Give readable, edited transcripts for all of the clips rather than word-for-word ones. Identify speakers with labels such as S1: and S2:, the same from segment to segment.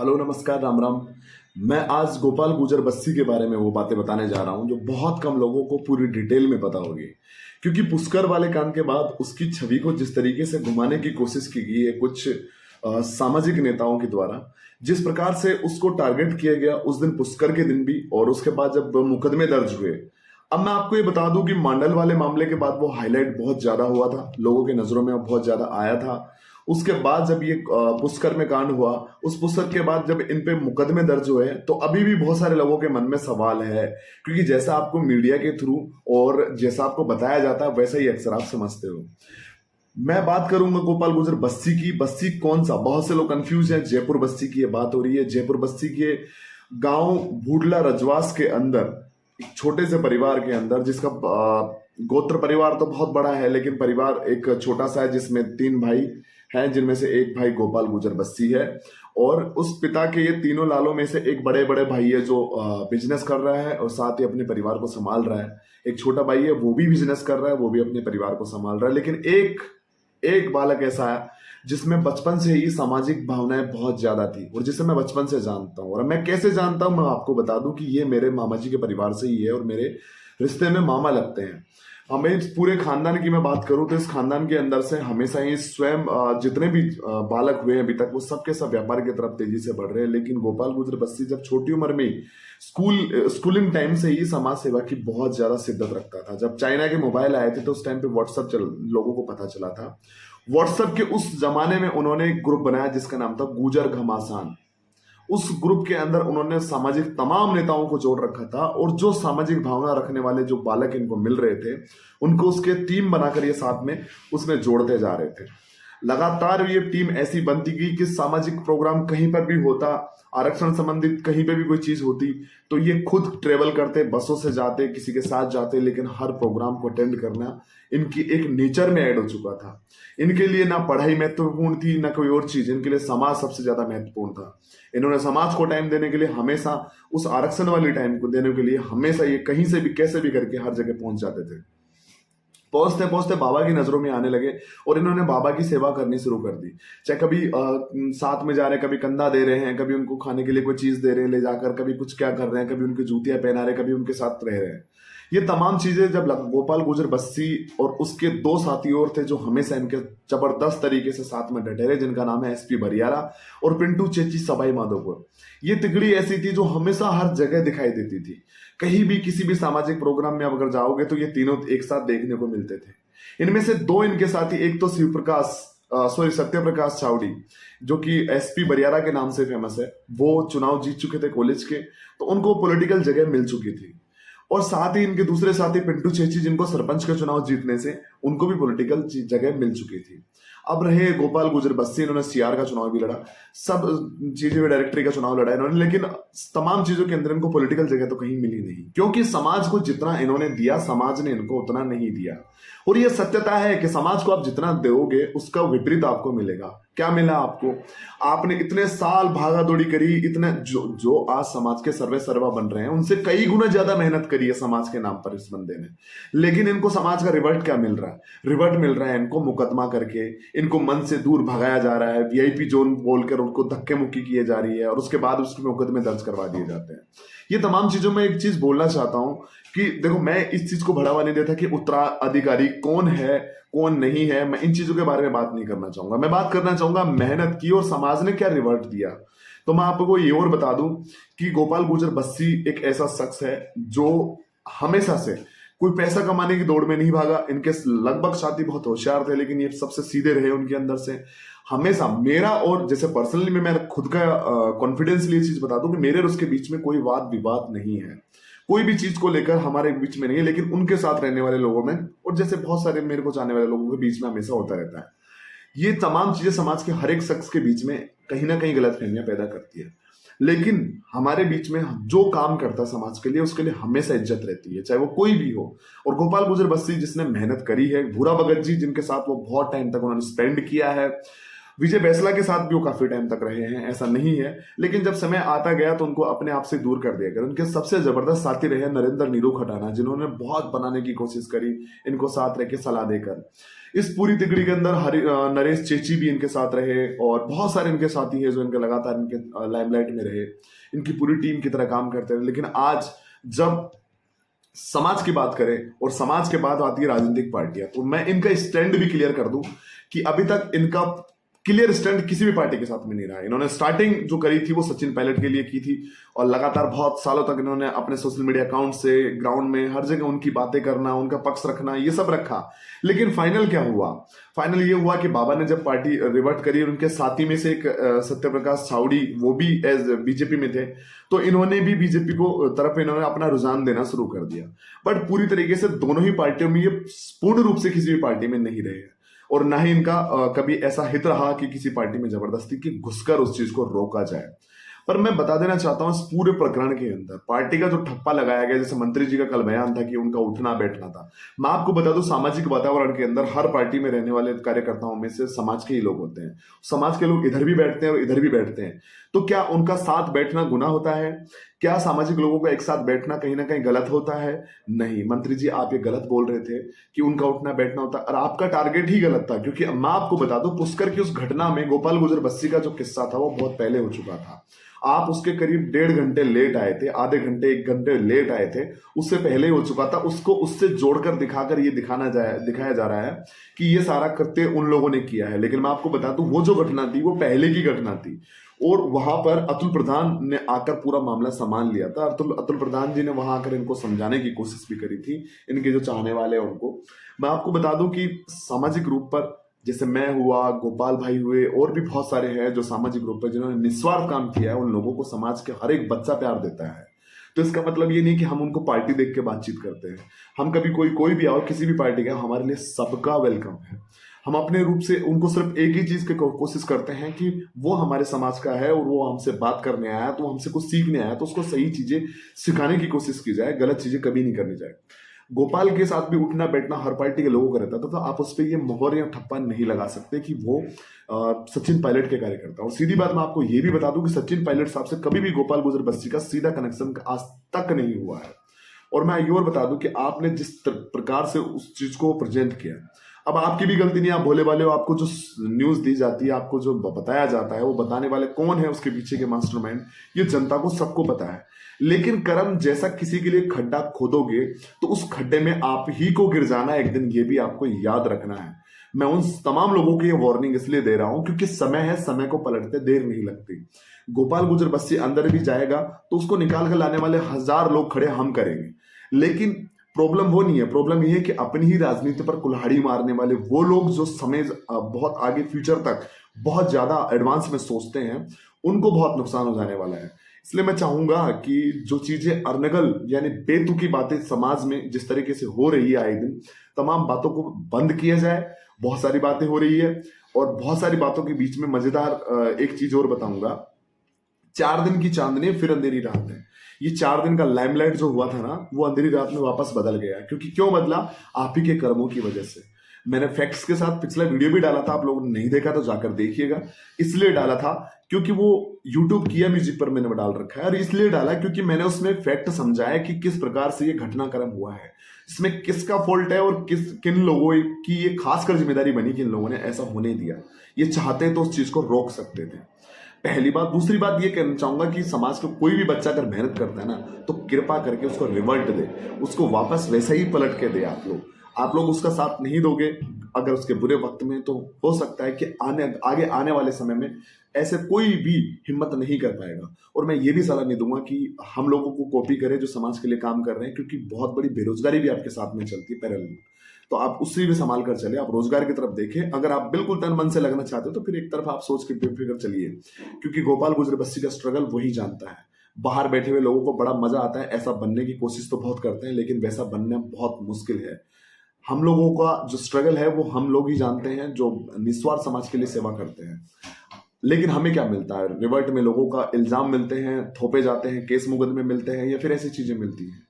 S1: Hello, नमस्कार, राम राम। मैं आज गोपाल गुजर बस्सी के बारे में वो बातें बताने जा रहा हूँ जो बहुत कम लोगों को पूरी डिटेल में पता होगी। क्योंकि पुष्कर वाले कांड के बाद उसकी छवि को जिस तरीके से घुमाने की कोशिश की गई है कुछ सामाजिक नेताओं के द्वारा, जिस प्रकार से उसको टारगेट किया गया उस दिन पुष्कर के दिन भी, और उसके बाद जब मुकदमे दर्ज हुए। अब मैं आपको ये बता दूं कि मांडल वाले मामले के बाद वो हाईलाइट बहुत ज्यादा हुआ था, लोगों की नजरों में बहुत ज्यादा आया था। उसके बाद जब ये पुष्कर में कांड हुआ, उस पुष्कर के बाद जब इन पे मुकदमे दर्ज हुए, तो अभी भी बहुत सारे लोगों के मन में सवाल है। क्योंकि जैसा आपको मीडिया के थ्रू और जैसा आपको बताया जाता है वैसा ही अक्सर आप समझते हो। मैं बात करूंगा गोपाल गुजर बस्सी की। बस्सी कौन सा, बहुत से लोग कंफ्यूज हैं। जयपुर बस्सी की ये बात हो रही है। जयपुर बस्सी के गांव भूडला रजवास के अंदर एक छोटे से परिवार के अंदर, जिसका गोत्र परिवार तो बहुत बड़ा है लेकिन परिवार एक छोटा सा है, जिसमें 3 भाई हैं, जिनमें से एक भाई गोपाल गुजर बस्सी है। और उस पिता के ये तीनों लालों में से एक बड़े बड़े भाई है जो बिजनेस कर रहा है और साथ ही अपने परिवार को संभाल रहा है। एक छोटा भाई है, वो भी बिजनेस कर रहा है, वो भी अपने परिवार को संभाल रहा है। लेकिन एक एक बालक ऐसा है जिसमें बचपन से ही सामाजिक भावनाएं बहुत ज्यादा थी, और जिसे मैं बचपन से जानता हूं। और मैं कैसे जानता हूं, मैं आपको बता दूं कि ये मेरे मामा जी के परिवार से ही है और मेरे रिश्ते में मामा लगते हैं। हमें इस पूरे खानदान की मैं बात करूं तो इस खानदान के अंदर से हमेशा ही स्वयं जितने भी बालक हुए हैं अभी तक, वो सबके सब व्यापार की तरफ तेजी से बढ़ रहे हैं। लेकिन गोपाल गुजर बस्सी जब छोटी उम्र में ही स्कूलिंग टाइम से ही समाज सेवा की बहुत ज्यादा शिद्दत रखता था। जब चाइना के मोबाइल आए थे तो उस टाइम पे व्हाट्सएप लोगों को पता चला था। व्हाट्सएप के उस जमाने में उन्होंने एक ग्रुप बनाया जिसका नाम था गुजर घमासान। उस ग्रुप के अंदर उन्होंने सामाजिक तमाम नेताओं को जोड़ रखा था, और जो सामाजिक भावना रखने वाले जो बालक इनको मिल रहे थे उनको उसके टीम बनाकर ये साथ में उसमें जोड़ते जा रहे थे। लगातार ये टीम ऐसी बनती गई कि सामाजिक प्रोग्राम कहीं पर भी होता, आरक्षण संबंधित कहीं पे भी कोई चीज होती, तो ये खुद ट्रेवल करते, बसों से जाते, किसी के साथ जाते। लेकिन हर प्रोग्राम को अटेंड करना इनकी एक नेचर में ऐड हो चुका था। इनके लिए ना पढ़ाई महत्वपूर्ण थी ना कोई और चीज, इनके लिए समाज सबसे ज्यादा महत्वपूर्ण था। इन्होंने समाज को टाइम देने के लिए हमेशा, उस आरक्षण वाली टाइम को देने के लिए हमेशा ये कहीं से भी कैसे भी करके हर जगह पहुंच जाते थे। पहुंचते पहुंचते बाबा की नजरों में आने लगे और इन्होंने बाबा की सेवा करनी शुरू कर दी। चाहे कभी साथ में जा रहे हैं, कभी कंधा दे रहे हैं, कभी उनको खाने के लिए कोई चीज दे रहे हैं ले जाकर, कभी कुछ क्या कर रहे हैं, कभी उनकी जूतियां पहना रहे हैं, कभी उनके साथ रह रहे हैं। ये तमाम चीजें जब गोपाल गुजर बस्सी और उसके 2 साथी और थे जो हमेशा इनके जबरदस्त तरीके से साथ में डटे रहे, जिनका नाम है एसपी बरियारा और पिंटू चेची सबाई माधोपुर। ये तिगड़ी ऐसी थी जो हमेशा हर जगह दिखाई देती थी। कहीं भी किसी भी सामाजिक प्रोग्राम में अगर जाओगे तो ये तीनों एक साथ देखने को मिलते थे। इनमें से 2 इनके साथी, एक तो सत्य प्रकाश चावड़ी जो कि एसपी बरियारा के नाम से फेमस है। वो चुनाव जीत चुके थे कॉलेज के, तो उनको पॉलिटिकल जगह मिल चुकी थी। और साथ ही इनके दूसरे साथी पिंटू चेची, जिनको सरपंच का चुनाव जीतने से उनको भी पॉलिटिकल जगह मिल चुकी थी। अब रहे गोपाल गुजर बस्सी, इन्होंने सीआर का चुनाव भी लड़ा, सब चीजें, डायरेक्टरी का चुनाव लड़ा इन्होंने। लेकिन तमाम चीजों के अंदर इनको पॉलिटिकल जगह तो कहीं मिली नहीं, क्योंकि समाज को जितना इन्होंने दिया समाज ने इनको उतना नहीं दिया। और यह सत्यता है कि समाज को आप जितना दोगे उसका विपरीत आपको मिलेगा। क्या मिला आपको? आपने इतने साल भागा दौड़ी करी, इतने जो आज समाज के सर्वे सर्वा बन रहे हैं उनसे कई गुना ज्यादा मेहनत करी है समाज के नाम पर इस बंदे ने। लेकिन इनको समाज का रिवर्ट क्या मिल रहा है? रिवर्ट मिल रहा है इनको मुकदमा करके, इनको मन से दूर भगाया जा रहा है, वीआईपी जोन बोलकर उनको धक्के मुक्की किए जा रही है, और उसके बाद उसके मुकदमे दर्ज करवा दिए जाते हैं। ये तमाम चीजों में एक चीज बोलना चाहता हूं कि देखो, मैं इस चीज को बढ़ावा नहीं देता कि उत्तराधिकारी कौन है कौन नहीं है। मैं इन चीजों के बारे में बात नहीं करना चाहूंगा। मैं बात करना चाहूंगा मेहनत की और समाज ने क्या रिवर्ट दिया। तो मैं आपको ये और बता दूं कि गोपाल गुजर बस्सी एक ऐसा शख्स है जो हमेशा से कोई पैसा कमाने की दौड़ में नहीं भागा। इनके लगभग साथी बहुत होशियार थे, लेकिन ये सबसे सीधे रहे उनके अंदर से हमेशा। मेरा और जैसे पर्सनली मैं खुद का कॉन्फिडेंसली ये चीज बता दूं कि मेरे और उसके बीच में कोई वाद विवाद नहीं है, कोई भी चीज को लेकर हमारे बीच में नहीं है। लेकिन उनके साथ रहने वाले लोगों में और जैसे बहुत सारे मेरे को जानने वाले लोगों के बीच में हमेशा होता रहता है। ये तमाम चीजें समाज के हर एक शख्स के बीच में कहीं ना कहीं गलतफहमियां पैदा करती है। लेकिन हमारे बीच में जो काम करता है समाज के लिए, उसके लिए हमेशा इज्जत रहती है, चाहे वो कोई भी हो। और गोपाल गुजर बस्सी जिसने मेहनत करी है, भूरा भगत जी जिनके साथ वो बहुत टाइम तक उन्होंने स्पेंड किया है, विजय बैसला के साथ भी वो काफी टाइम तक रहे हैं, ऐसा नहीं है, लेकिन जब समय आता गया तो उनको अपने आप से दूर कर दिया गया। उनके सबसे जबरदस्त साथी रहे नरेंद्र नीरू खटाना, जिन्होंने बहुत बनाने की कोशिश करी इनको साथ रह के सलाह देकर। इस पूरी तिगड़ी के अंदर नरेश चेची भी इनके साथ रहे और बहुत सारे इनके साथी हैं जो इनके लगातार इनके लाइमलाइट में रहे, इनकी पूरी टीम की तरह काम करते रहे। लेकिन आज जब समाज की बात करें और समाज के बाद आती है राजनीतिक पार्टियां, तो मैं इनका स्टैंड भी क्लियर कर दूं कि अभी तक इनका क्लियर स्टैंड किसी भी पार्टी के साथ में नहीं रहा है। इन्होंने स्टार्टिंग जो करी थी वो सचिन पायलट के लिए की थी और लगातार बहुत सालों तक इन्होंने अपने सोशल मीडिया अकाउंट से ग्राउंड में हर जगह उनकी बातें करना, उनका पक्ष रखना, ये सब रखा। लेकिन फाइनल क्या हुआ? फाइनल ये हुआ कि बाबा ने जब पार्टी रिवर्ट करी, उनके साथी में से एक सत्यप्रकाश छावड़ी, वो भी एज बीजेपी में थे, तो इन्होंने भी बीजेपी को तरफ इन्होंने अपना रुझान देना शुरू कर दिया। बट पूरी तरीके से दोनों ही पार्टियों में ये पूर्ण रूप से किसी भी पार्टी में नहीं रहे और ना ही इनका कभी ऐसा हित रहा कि किसी पार्टी में जबरदस्ती की घुसकर उस चीज को रोका जाए। पर मैं बता देना चाहता हूं इस पूरे प्रकरण के अंदर पार्टी का जो ठप्पा लगाया गया, जैसे मंत्री जी का कल बयान था कि उनका उठना बैठना था, मैं आपको बता दूं सामाजिक वातावरण के अंदर हर पार्टी में रहने वाले कार्यकर्ताओं में से समाज के ही लोग होते हैं। समाज के लोग इधर भी बैठते हैं और इधर भी बैठते हैं, तो क्या उनका साथ बैठना गुनाह होता है? क्या सामाजिक लोगों का एक साथ बैठना कहीं ना कहीं गलत होता है? नहीं मंत्री जी, आप ये गलत बोल रहे थे कि उनका उठना बैठना होता, और आपका टारगेट ही गलत था। क्योंकि मैं आपको बता दूं पुष्कर की उस घटना में गोपाल गुजर बस्सी का जो किस्सा था वो बहुत पहले हो चुका था। आप उसके करीब 1.5 घंटे लेट आए थे, आधे घंटे 1 घंटे लेट आए थे, उससे पहले हो चुका था। उसको उससे जोड़कर दिखाकर ये दिखाया जा रहा है कि ये सारा कृत्य उन लोगों ने किया है। लेकिन मैं आपको बता दूं वो जो घटना थी वो पहले की घटना थी और वहां पर अतुल प्रधान ने आकर पूरा मामला संभाल लिया था। अतुल प्रधान जी ने वहां आकर इनको समझाने की कोशिश भी करी थी, इनके जो चाहने वाले हैं उनको। मैं आपको बता दूं कि सामाजिक रूप पर जैसे मैं हुआ, गोपाल भाई हुए, और भी बहुत सारे हैं जो सामाजिक रूप पर जिन्होंने निस्वार्थ काम किया है, उन लोगों को समाज के हर एक बच्चा प्यार देता है। तो इसका मतलब ये नहीं कि हम उनको पार्टी देख के बातचीत करते हैं। हम कभी कोई भी आओ किसी भी पार्टी का, हमारे लिए सबका वेलकम है। हम अपने रूप से उनको सिर्फ एक ही चीज की कोशिश करते हैं कि वो हमारे समाज का है और वो हमसे बात करने आया, तो हमसे कुछ सीखने आया, तो उसको सही चीजें सिखाने की कोशिश की जाए, गलत चीजें कभी नहीं करनी जाए। गोपाल के साथ भी उठना बैठना हर पार्टी के लोगों का रहता था, तो आप उस पर ये मोहर या ठप्पा नहीं लगा सकते कि वो सचिन पायलट के कार्यकर्ता। और सीधी बात मैं आपको ये भी बता दूं कि सचिन पायलट साहब से कभी भी गोपाल गुजर बस्सी का सीधा कनेक्शन आज तक नहीं हुआ है। और मैं ये और बता दूं कि आपने जिस प्रकार से उस चीज को प्रेजेंट किया, अब आपकी भी गलती नहीं, आप भोले वाले हो। आपको जो न्यूज दी जाती है, आपको जो बताया जाता है, वो बताने वाले कौन है, उसके पीछे के मास्टरमाइंड, ये जनता को सबको पता है। लेकिन कर्म जैसा किसी के लिए खड्डा खोदोगे तो उस खड्डे में आप ही को गिर जाना एक दिन, ये भी आपको याद रखना है। मैं उन तमाम लोगों को ये वार्निंग इसलिए दे रहा हूं क्योंकि समय है, समय को पलटते देर नहीं लगती। गोपाल गुजर बस्सी अंदर भी जाएगा तो उसको निकाल कर लाने वाले 1000 लोग खड़े हम करेंगे। लेकिन प्रॉब्लम वो नहीं है, प्रॉब्लम ये है कि अपनी ही राजनीति पर कुल्हाड़ी मारने वाले वो लोग जो समय बहुत आगे फ्यूचर तक बहुत ज्यादा एडवांस में सोचते हैं, उनको बहुत नुकसान हो जाने वाला है। इसलिए मैं चाहूंगा कि जो चीजें अर्नगल यानी बेतुकी बातें समाज में जिस तरीके से हो रही है आए दिन, तमाम बातों को बंद किया जाए। बहुत सारी बातें हो रही है और बहुत सारी बातों के बीच में मजेदार एक चीज और बताऊंगा। 4 दिन की चांदनी फिर अंधेरी रात है। ये 4 दिन का लाइमलाइट जो हुआ था ना, वो अंधेरी रात में वापस बदल गया। क्योंकि क्यों बदला? आप ही के कर्मों की वजह से। मैंने फैक्ट्स के साथ पिछला वीडियो भी डाला था, आप लोगों ने नहीं देखा तो जाकर देखिएगा। इसलिए डाला था क्योंकि वो यूट्यूब किया म्यूजिक पर मैंने डाल रखा है, और इसलिए डाला क्योंकि मैंने उसमें फैक्ट समझाया कि किस प्रकार से ये घटनाक्रम हुआ है, इसमें किसका फॉल्ट है और किन लोगों की ये खासकर जिम्मेदारी बनी कि इन लोगों ने ऐसा होने दिया। ये चाहते तो उस चीज को रोक सकते थे, पहली बात। दूसरी बात ये कहना चाहूंगा कि समाज का कोई भी बच्चा अगर मेहनत करता है ना, तो कृपा करके उसको रिवल्ट दे, उसको वापस वैसा ही पलट के दे। आप लोग उसका साथ नहीं दोगे अगर उसके बुरे वक्त में, तो हो सकता है कि आगे आने वाले समय में ऐसे कोई भी हिम्मत नहीं कर पाएगा। और मैं ये भी सलाह नहीं दूंगा कि हम लोगों को कॉपी करें जो समाज के लिए काम कर रहे हैं, क्योंकि बहुत बड़ी बेरोजगारी भी आपके साथ में चलती है पैरेलल। तो आप उससे भी संभाल कर चले, आप रोजगार की तरफ देखें। अगर आप बिल्कुल तन मन से लगना चाहते हो तो फिर एक तरफ आप सोच के बेफिक्र चलिए, क्योंकि गोपाल गुजर बस्सी का स्ट्रगल वही जानता है। बाहर बैठे हुए लोगों को बड़ा मजा आता है, ऐसा बनने की कोशिश तो बहुत करते हैं, लेकिन वैसा बनना बहुत मुश्किल है। हम लोगों का जो स्ट्रगल है वो हम लोग ही जानते हैं, जो निस्वार्थ समाज के लिए सेवा करते हैं। लेकिन हमें क्या मिलता है? रिवर्ट में लोगों का इल्जाम मिलते हैं, थोपे जाते हैं, केस मुकदमे मिलते हैं, या फिर ऐसी चीजें मिलती हैं।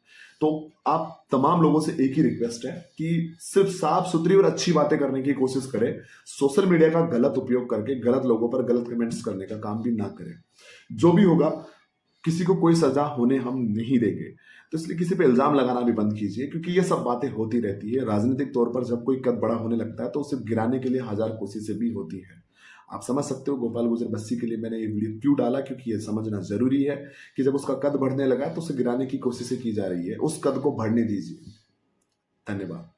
S1: तो आप तमाम लोगों से एक ही रिक्वेस्ट है कि सिर्फ साफ सुथरी और अच्छी बातें करने की कोशिश करें। सोशल मीडिया का गलत उपयोग करके गलत लोगों पर गलत कमेंट्स करने का काम भी ना करें। जो भी होगा, किसी को कोई सजा होने हम नहीं देंगे। तो इसलिए किसी पे इल्जाम लगाना भी बंद कीजिए, क्योंकि ये सब बातें होती रहती है। राजनीतिक तौर पर जब कोई कद बड़ा होने लगता है तो उसे गिराने के लिए हजार कोशिशें भी होती है। आप समझ सकते हो गोपाल गुजर बस्सी के लिए मैंने ये वीडियो क्यों डाला, क्योंकि ये समझना जरूरी है कि जब उसका कद बढ़ने लगा तो उसे गिराने की कोशिशें की जा रही है। उस कद को बढ़ने दीजिए। धन्यवाद।